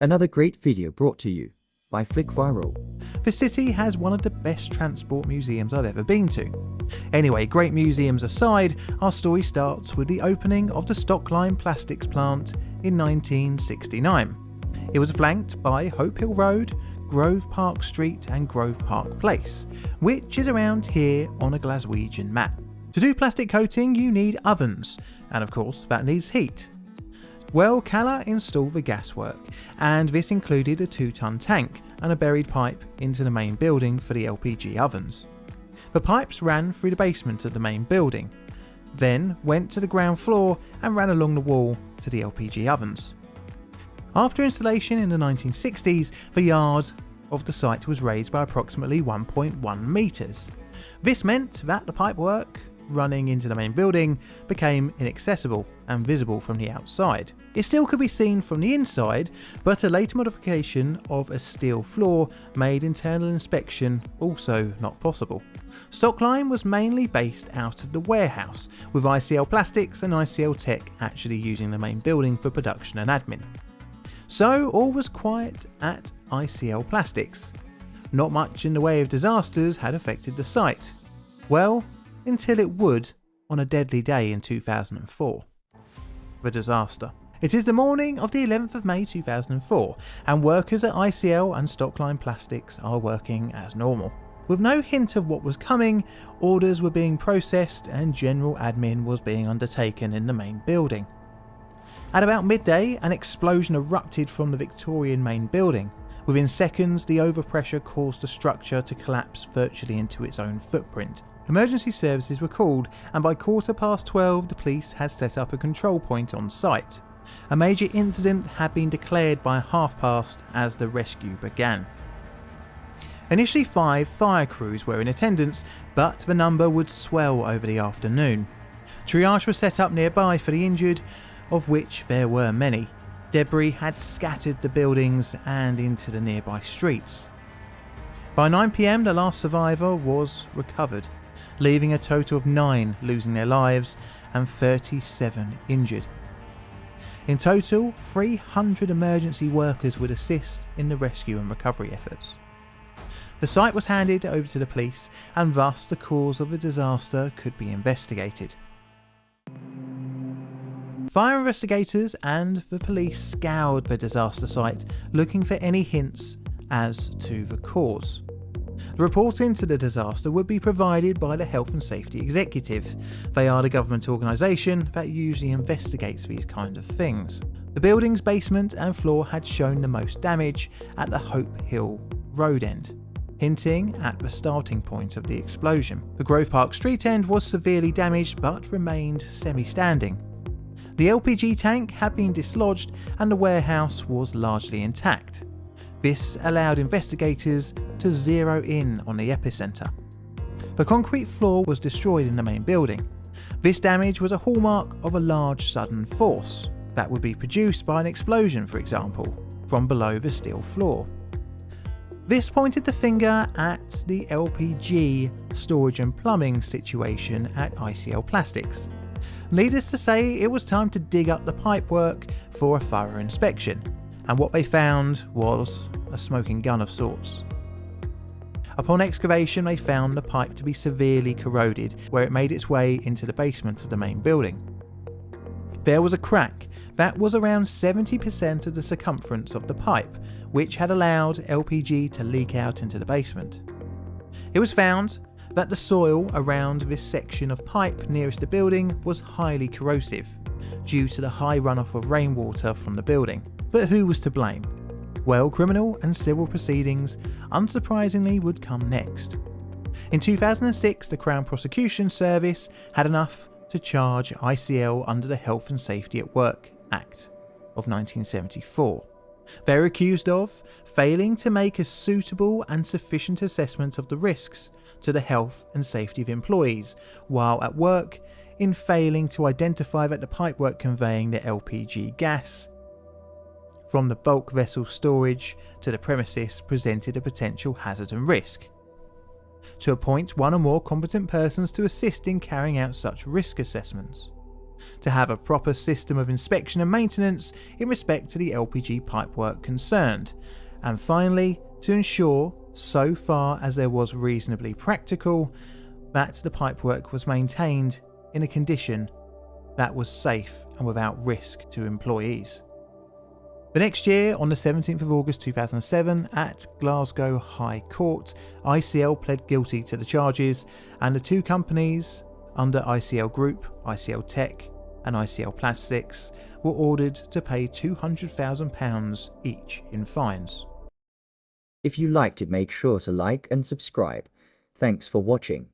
Another great video brought to you by FlickViral. The city has one of the best transport museums I've ever been to. Anyway, great museums aside, our story starts with the opening of the Stockline Plastics plant in 1969. It was flanked by Hope Hill Road, Grove Park Street and Grove Park Place, which is around here on a Glaswegian map. To do plastic coating you need ovens, and of course that needs heat. Well, Calla installed the gaswork, and this included a 2-ton tank and a buried pipe into the main building for the LPG ovens. The pipes ran through the basement of the main building, then went to the ground floor and ran along the wall to the LPG ovens. After installation in the 1960s, the yard of the site was raised by approximately 1.1 metres. This meant that the pipework running into the main building became inaccessible and visible from the outside. It still could be seen from the inside, but a later modification of a steel floor made internal inspection also not possible. Stockline was mainly based out of the warehouse, with ICL Plastics and ICL Tech actually using the main building for production and admin. So all was quiet at ICL Plastics. Not much in the way of disasters had affected the site. Well, until it would on a deadly day in 2004. The disaster. It is the morning of the 11th of May 2004, and workers at ICL and Stockline Plastics are working as normal. With no hint of what was coming, orders were being processed and general admin was being undertaken in the main building. At about midday, an explosion erupted from the Victorian main building. Within seconds, the overpressure caused the structure to collapse virtually into its own footprint. Emergency services were called, and by 12:15 the police had set up a control point on site. A major incident had been declared by past as the rescue began. Initially 5 fire crews were in attendance, but the number would swell over the afternoon. Triage was set up nearby for the injured, of which there were many. Debris had scattered the buildings and into the nearby streets. By 9 PM the last survivor was recovered, leaving a total of 9 losing their lives and 37 injured. In total, 300 emergency workers would assist in the rescue and recovery efforts. The site was handed over to the police, and thus the cause of the disaster could be investigated. Fire investigators and the police scoured the disaster site looking for any hints as to the cause. The report into the disaster would be provided by the Health and Safety Executive. They are the government organisation that usually investigates these kind of things. The building's basement and floor had shown the most damage at the Hope Hill Road end, hinting at the starting point of the explosion. The Grove Park Street end was severely damaged but remained semi-standing. The LPG tank had been dislodged and the warehouse was largely intact. This allowed investigators to zero in on the epicentre. The concrete floor was destroyed in the main building. This damage was a hallmark of a large sudden force that would be produced by an explosion, for example, from below the steel floor. This pointed the finger at the LPG storage and plumbing situation at ICL Plastics. Needless to say, it was time to dig up the pipework for a thorough inspection, and what they found was a smoking gun of sorts. Upon excavation, they found the pipe to be severely corroded, where it made its way into the basement of the main building. There was a crack that was around 70% of the circumference of the pipe, which had allowed LPG to leak out into the basement. It was found that the soil around this section of pipe nearest the building was highly corrosive, due to the high runoff of rainwater from the building. But who was to blame? Well, criminal and civil proceedings, unsurprisingly, would come next. In 2006, the Crown Prosecution Service had enough to charge ICL under the Health and Safety at Work Act of 1974. They were accused of failing to make a suitable and sufficient assessment of the risks to the health and safety of employees while at work, in failing to identify that the pipework conveying the LPG gas from the bulk vessel storage to the premises presented a potential hazard and risk, to appoint one or more competent persons to assist in carrying out such risk assessments, to have a proper system of inspection and maintenance in respect to the LPG pipework concerned, and finally to ensure, so far as there was reasonably practical, that the pipework was maintained in a condition that was safe and without risk to employees. The next year, on the 17th of August 2007, at Glasgow High Court, ICL pled guilty to the charges, and the two companies under ICL Group, ICL Tech and ICL Plastics, were ordered to pay £200,000 each in fines. If you liked it, make sure to like and subscribe. Thanks for watching.